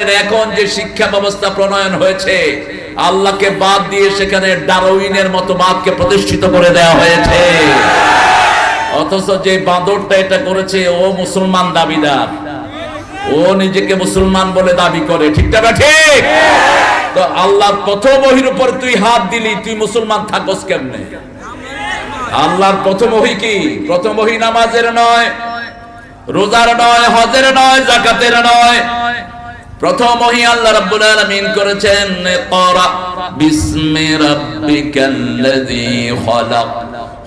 এখন যে শিক্ষা ব্যবস্থা প্রণয়ন হয়েছে, আল্লাহকে বাদ দিয়ে সেখানে ডারউইনের মতবাদকে প্রতিষ্ঠিত করে দেওয়া হয়েছে। অথচ যে বাঁদরটা এটা করেছে ও মুসলমান দাবিদার, ও নিজেকে মুসলমান বলে দাবি করে, ঠিক না ঠিক? তো আল্লাহর প্রথম ওহীর উপর তুই হাত দিলি, তুই মুসলমান থাকস কেমনে? আল্লাহর প্রথম ওহী কি? প্রথম ওহী নামাজের নয়, রোজার নয়, হজের নয়, যাকাতের নয়। প্রথম ওহী আল্লাহ রাব্বুল আলামিন করেছেন ইকরা বিসমি রাব্বিকাল্লাযী খালাক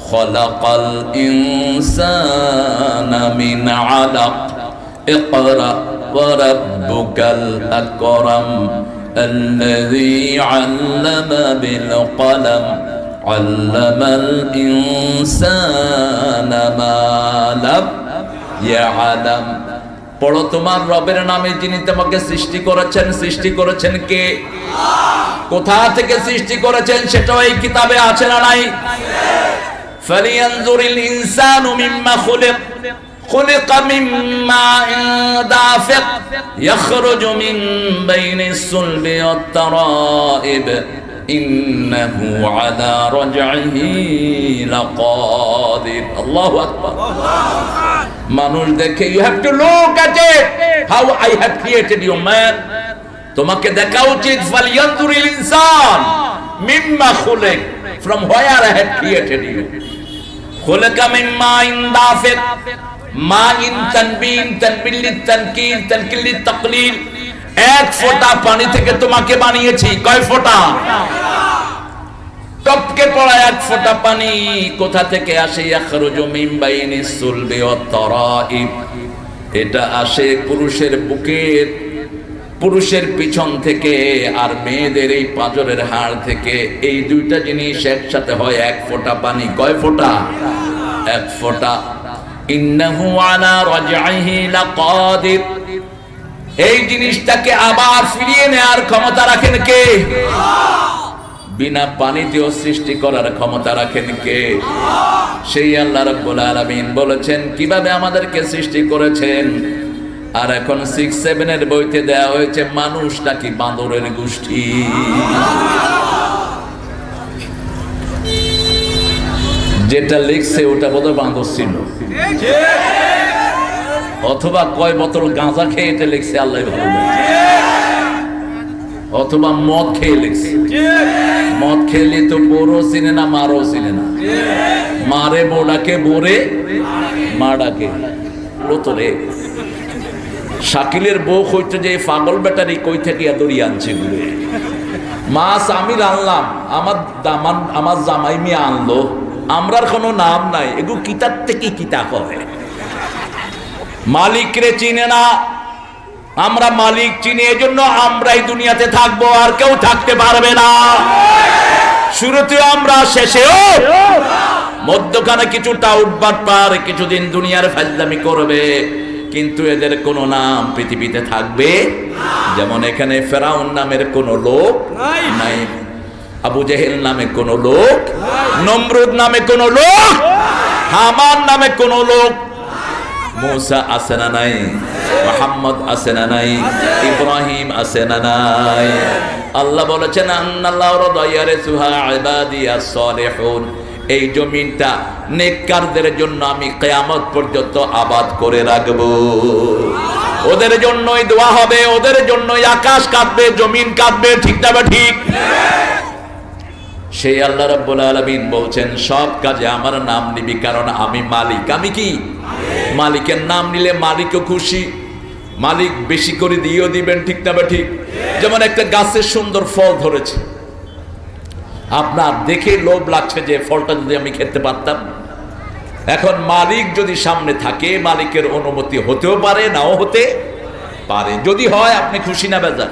খালাকাল ইনসানা মিন আলাক ইকরা ওয়া রাব্বুকাল আকরাম আল্লাযী আল্লামা বিল কলম আল্লামাল ইনসানা মা লাম ইয়ালাম। পড়ো, তোমার রবের নামে যিনি তোমাকে সৃষ্টি করেছেন। সৃষ্টি করেছেন কে? কোথা থেকে সৃষ্টি করেছেন সেটাও এই কিতাবে আছে না নাই? ফালিয়ানজুরিল ইনসানু মিম্মা খুলিক খুলিকা মিম্মা দাফিক ইয়াখরুজু মিন বাইনিস সুলবি ওয়াত তারাইব ইন্নাহু আলা রাজইহি লাকাদির। আল্লাহু আকবার। মানুষ দেখে, you have to look at it how I have created you man. তোমাকে দেখা উচিত ফালিয়ানজুরিল ইনসান মিম্মা খুলিক, from where I have created you. খুলিকা মিম্মা দাফিক, মা ইন তানবিন, তানবিন লিতানকির, তানকির লিতাকলিল। এক ফোঁটা পানি থেকে তোমাকে বানিয়েছি। কয় ফোঁটা? টপকে পড়া এক ফোঁটা পানি কোথা থেকে আসে? ইয়াখরুজু মিন বাইনিস সুলবি ওয়াত তারাইব। এটা আসে পুরুষের বুকের, পুরুষের পিছন থেকে, আর মেয়েদের এই পাঁজরের হাড় থেকে। এই দুইটা জিনিস একসাথে হয় এক ফোঁটা পানি। কয় ফোঁটা? এক ফোঁটা। ইন্নাহু আলা রাজইহি লাকাদির। এই জিনিসটাকে আবার ফিরিয়ে নেওয়ার ক্ষমতা রাখেন কে? বিনা পানিতেও সৃষ্টি করার ক্ষমতা রাখেন কে? সেই আল্লাহ রাব্বুল আলামিন বলেছেন কিভাবে আমাদেরকে সৃষ্টি করেছেন। আর এখন 6-7 এর বইতে দেয়া হয়েছে মানুষ নাকি বাঁদরের গোষ্ঠী। যেটা লিখছে ওটা বোধহয় বাঁদর ছিল, অথবা কয় বোতল গাঁজা খেয়ে এটা লিখছে আল্লাহ ভালো জানে, অথবা মদ খেয়ে লিখছে। মদ খেলে তো বড়ও চিনে না, মারও চিনে না। মারে বোড়াকে, বোরে মা ডাকে। লোতরে শাকিলের বউ কইতে যে পাগল বেটারি কই থেকে দড়িয়ে আনছে ঘুরে। মাছ আমি রানলাম, আমার জামাই মিয়া আনলো, আমরার কোনো নাম নাই। এগুলো কিতাব থেকে কিতাব হয়। মালিকরে চিনে না, আমরা মালিক চিনি, এজন্য আমরা এই দুনিয়াতে থাকবো, আর কেউ থাকতে পারবে না। শুরুতেও আমরা, শেষেও। মধ্যখানে কিছুটা উঠবাট পার, কিছুদিন দুনিয়ার ফাজলামি করবে, কিন্তু এদের কোনো নাম পৃথিবীতে থাকবে। যেমন এখানে ফেরাউন নামের কোনো লোক নাই, আবু জেহেল নামে কোনো লোক, নমরুদ নামে কোনো লোক, হামান নামে কোনো লোক। মুসা আছে না নাই? মুহাম্মদ আছে না নাই? ইব্রাহিম আছে না নাই? আল্লাহ বলেছেন আন্নাল্লাহু রাদায়ারিসুহা ইবাদিয়াস সালিহুন। এই জমিনটা নেককারদের জন্য আমি কিয়ামত পর্যন্ত আবাদ করে রাখব। ওদের জন্যই দোয়া হবে, ওদের জন্যই আকাশ কাঁপবে, জমিন কাঁপবে, ঠিক না ঠিক? সেই আল্লাহ রাব্বুল আলামিন বলছেন সব কাজে আমার নাম নিবি, কারণ আমি মালিক। আমি কি? মালিকের নাম নিলে মালিকও খুশি, মালিক বেশি করে দিয়েও দিবেন, ঠিক না ঠিক? যেমন একটা গাছের সুন্দর ফল ধরেছে, আপনার দেখে লোভ লাগছে যে ফলটা যদি আমি খেতে পারতাম। এখন মালিক যদি সামনে থাকে, মালিকের অনুমতি হতেও পারে, নাও হতে পারে। যদি হয় আপনি খুশি না বেজার?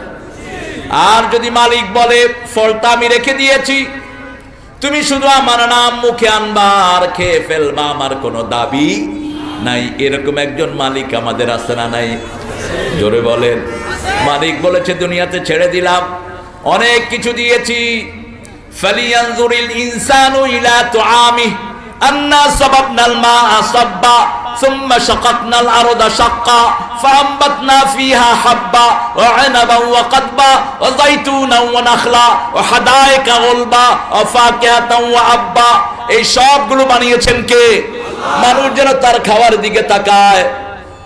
আর যদি মালিক বলে ফলটা আমি রেখে দিয়েছি, তুমি শুধু আমার নাম মুখে আনবা আর খেয়ে ফেলবা, আমার কোনো দাবি নাই। এরকম একজন মালিক আমাদের আছে না নাই? জোরে বলেন। মালিক বলেছে দুনিয়াতে ছেড়ে দিলাম, অনেক কিছু দিয়েছি। ফালিয়ানজুরিল ইনসানু ইলা তুআমিহি আন্না সাবাবনাল মা'a সাব্বা ثم شققنا الأرض شقا فأنبتنا فيها حبا وعنبا وقضبا وزيتونا ونخلا وحدائق غلبا وفاكهة وأبا। এই সবগুলো বানিয়েছেন কে? মানুষ যেন তার খাওয়ার দিকে তাকায়।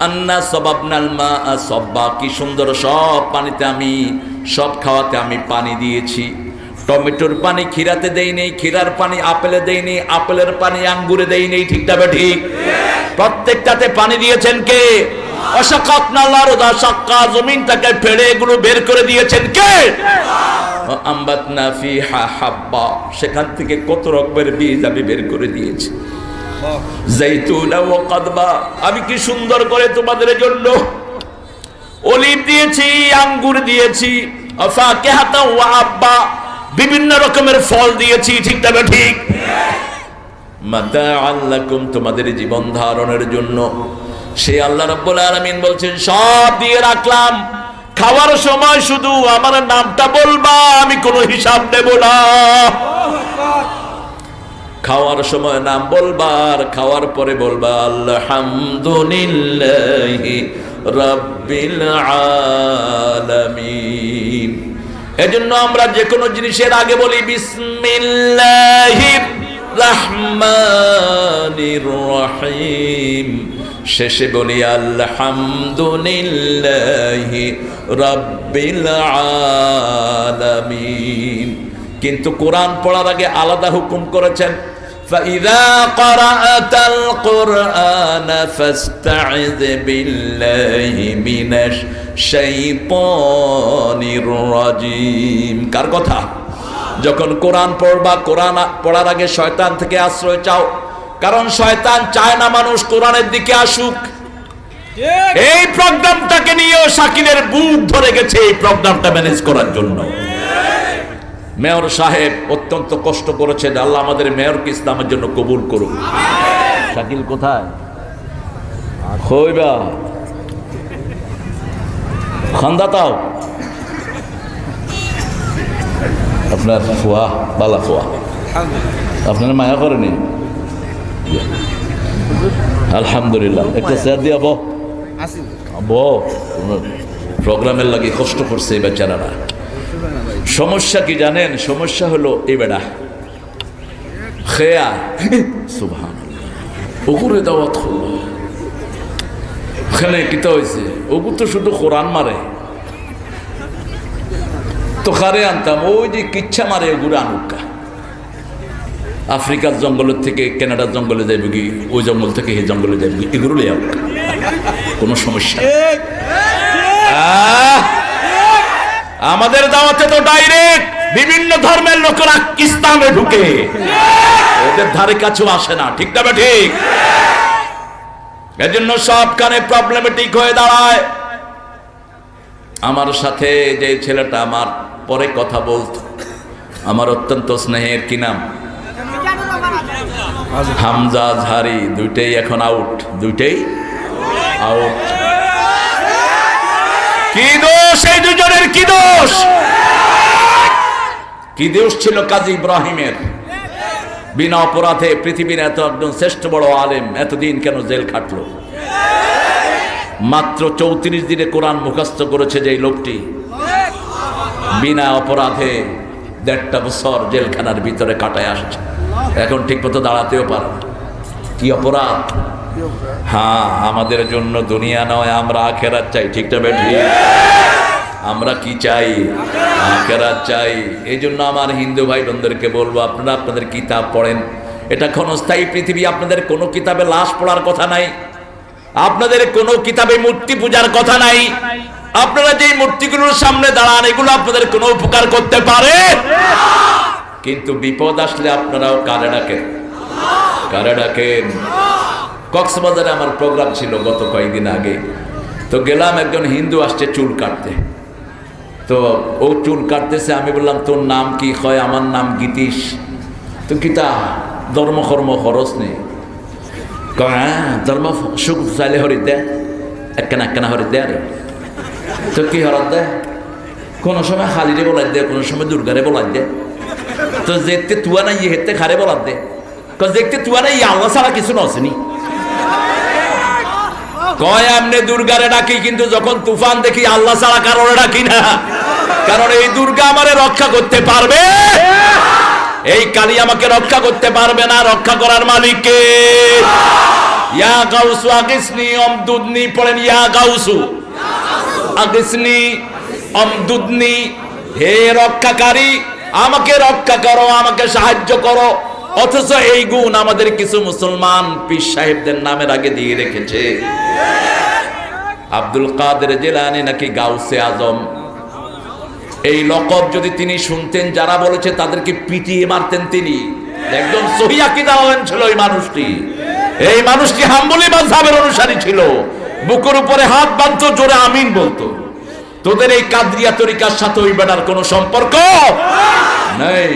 আন্না সাবাবনাল মাআ সাব্বা, কি সুন্দর সব পানিতে আমি, সব খাওয়াতে আমি পানি দিয়েছি। টমেটোর পানি খিরাতে দেই নেই, খিরার পানি আপেলে দেই নেই, আপেলের পানি আঙ্গুরে দেই নেই, ঠিক না ঠিক? প্রত্যেকটাতে পানি দিয়েছেন কে? ওয়াশাকাকনাল আরদা শাক্কা, জমিনটাকে ফেড়ে এগুলো বের করে দিয়েছেন কে? আমবাতনা ফিহা হাব্বা, সেখান থেকে কত রকমের বীজ আমি বের করে দিয়েছি। জাইতুনা ওয়া কাদবা, আমি কি সুন্দর করে তোমাদের জন্য অলিভ দিয়েছি, আঙ্গুর দিয়েছি। ফাকিহাতা ওয়া আব্বা, বিভিন্ন রকমের ফল দিয়েছি, ঠিক না ঠিক? মাতাআল লাকুম, তোমাদের জীবন ধারণের জন্য। সেই আল্লাহ রাব্বুল আলামিন বলছেন সব দিয়ে রাখলাম, খাওয়ার সময় শুধু আমার নামটা বলবা, আমি কোনো হিসাব নেব না। খাওয়ার সময় নাম বলবা, আর খাওয়ার পরে বলবা আলহামদুলিল্লাহি রাব্বিল আলামিন। এজন্য আমরা যে কোনো জিনিসের আগে বলি বিসমিল্লাহির রহমানির রহিম, শেষে বলি আলহামদুলিল্লাহি রাব্বিল আলামিন। কিন্তু কোরআন পড়ার আগে আলাদা হুকুম করেছেন, فَإِذَا قَرَأْتَ الْقُرْآنَ فَاسْتَعِذْ بِاللَّهِ مِنَ الشَّيْطَانِ الرَّجِيمِ। কার কথা? যখন কোরআন পড়বা, কোরআন পড়ার আগে শয়তান থেকে আশ্রয় চাও, কারণ শয়তান চায় না মানুষ কোরআনের দিকে আসুক। এই প্রোগ্রামটাকে নিয়েও শাকিলের বুক ধরে গেছে এই প্রোগ্রামটা ম্যানেজ করার জন্য। মেয়র সাহেব অত্যন্ত কষ্ট করেছেন, আল্লাহ আমাদের মেয়রকে ইসলামের জন্য কবুল করুন। শাকিল কোথায়? কইবা খান্দাতাও আপনার ফুয়া, বালা ফুয়া, আপনার মায়া করেনি? আলহামদুলিল্লাহ। একটা চেয়ার দিয়া প্রোগ্রামের লাগে কষ্ট করছে এই বেচারারা। সমস্যা কি জানেন? সমস্যা হলো এই বেড়া খেয়া সুবহানাল্লাহ ওগুরে দাওয়াত করলো, ওখানে কিতা হয়েছে? ওগু তো শুধু কোরআন মারে, তো কারে আনতাম? ওই যে কিচ্ছা মারে ওগুলো আনুকা। আফ্রিকার জঙ্গলের থেকে কানাডার জঙ্গলে যাইব কি, ওই জঙ্গল থেকে এই জঙ্গলে যাইব কি, এগুলো লিয়ে কোনো সমস্যা। আমাদের দাওয়াতে তো ডাইরেক্ট বিভিন্ন ধর্মের লোকেরা ইসলামে ঢুকে, ওদের ধারে কাছেও আসে না, ঠিক না ঠিক? এজন্য সবখানে প্রবলেমেটিক হয়ে দাঁড়ায়। আমার সাথে যে ছেলেটা আমার পরে কথা বলতো, আমার অত্যন্ত স্নেহের, কি নাম? হামজা আজহারি, দুইটাই এখন আউট, দুইটাই আউট। কি দোষ এই দুজনের? কি দোষ? কি দোষ ছিল কাজী ইব্রাহিমের? বিনা অপরাধে পৃথিবীর এত একজন শ্রেষ্ঠ বড় আলেম এতদিন কেন জেল খাটলো? মাত্র 34 দিনে কোরআন মুখস্থ করেছে যে লোকটি, বিনা অপরাধে 1.5 বছর জেলখানার ভিতরে কাটায় আসছে, এখন ঠিক মতো দাঁড়াতেও পারে না। কি অপরাধ? হ্যাঁ, আমাদের জন্য দুনিয়া নয়, আমরা আখেরাত চাই, ঠিক না বেঠি? আমরা কি চাই? আখেরাত চাই। এই জন্য আমার হিন্দু ভাই বোনদেরকে বলবো, আপনারা আপনাদের কিতাব পড়েন। এটা ক্ষণস্থায়ী পৃথিবী, আপনাদের কোনো কিতাবে লাশ পড়ার কথা নাই, আপনাদের কোনো কিতাবে মূর্তি পূজার কথা নাই। আপনারা যেই মূর্তিগুলোর সামনে দাঁড়ান, এগুলো আপনাদের কোনো উপকার করতে পারে? কিন্তু বিপদ আসলে আপনারাও কারে ডাকেন? কারে ডাকেন? কক্সবাজারে আমার প্রোগ্রাম ছিল গত কয়েকদিন আগে, তো গেলাম, একজন হিন্দু আসছে চুল কাটতে। তো ও চুল কাটতেছে, আমি বললাম তোর নাম কি? হয় আমার নাম গীতিশ। তো কিতা ধর্মকর্ম খরচ নেই, হ্যাঁ ধর্ম সুখ চাইলে হরিত দেয়, একখানা একখানা হরিত দেয়। আরে তো কি হরত দেয়? কোনো সময় খালিরে বলাই দেয়, কোনো সময় দুর্গারে বলাই দেয়। তো দেখতে তুয়া নাই, হেতে খারে বলার দে, দেখতে তুয়া নাই, আল্লাহ ছাড়া কিছু নসেনি। কয় আমনে দুর্গারে ডাকি, কিন্তু যখন তুফান দেখি আল্লাহ ছাড়া কারোরে ডাকি না, কারণ এই দুর্গা আমারে রক্ষা করতে পারবে, এই কালী আমাকে রক্ষা করতে পারবে না। রক্ষা করার মালিক কে? ইয়া গাউসু আগিসনি আমদুদনি পড়েন, ইয়া গাউসু আগিসনি আমদুদনি, হে রক্ষাকারী আমাকে রক্ষা করো, আমাকে সাহায্য করো। অথচ এই গুণ আমাদের কিছু মুসলমান পীর সাহেবদের নামের আগে দিয়ে রেখেছে। আব্দুল কাদের জিলানী নাকি গাউসে আজম, এই লকব যদি তিনি শুনতেন, যারা বলেছে তাদেরকে পিটিয়ে মারতেন তিনি। একদম সহি আকীদা ছিল এই মানুষটি। এই মানুষটি হাম্বলি মাযহাবের অনুসারী ছিল, বুকের উপরে হাত বাঁধতো, জোরে আমিন বলতো। তোদের এই কাদরিয়া তরিকার সাথে ওই বেটার কোনো সম্পর্ক নেই।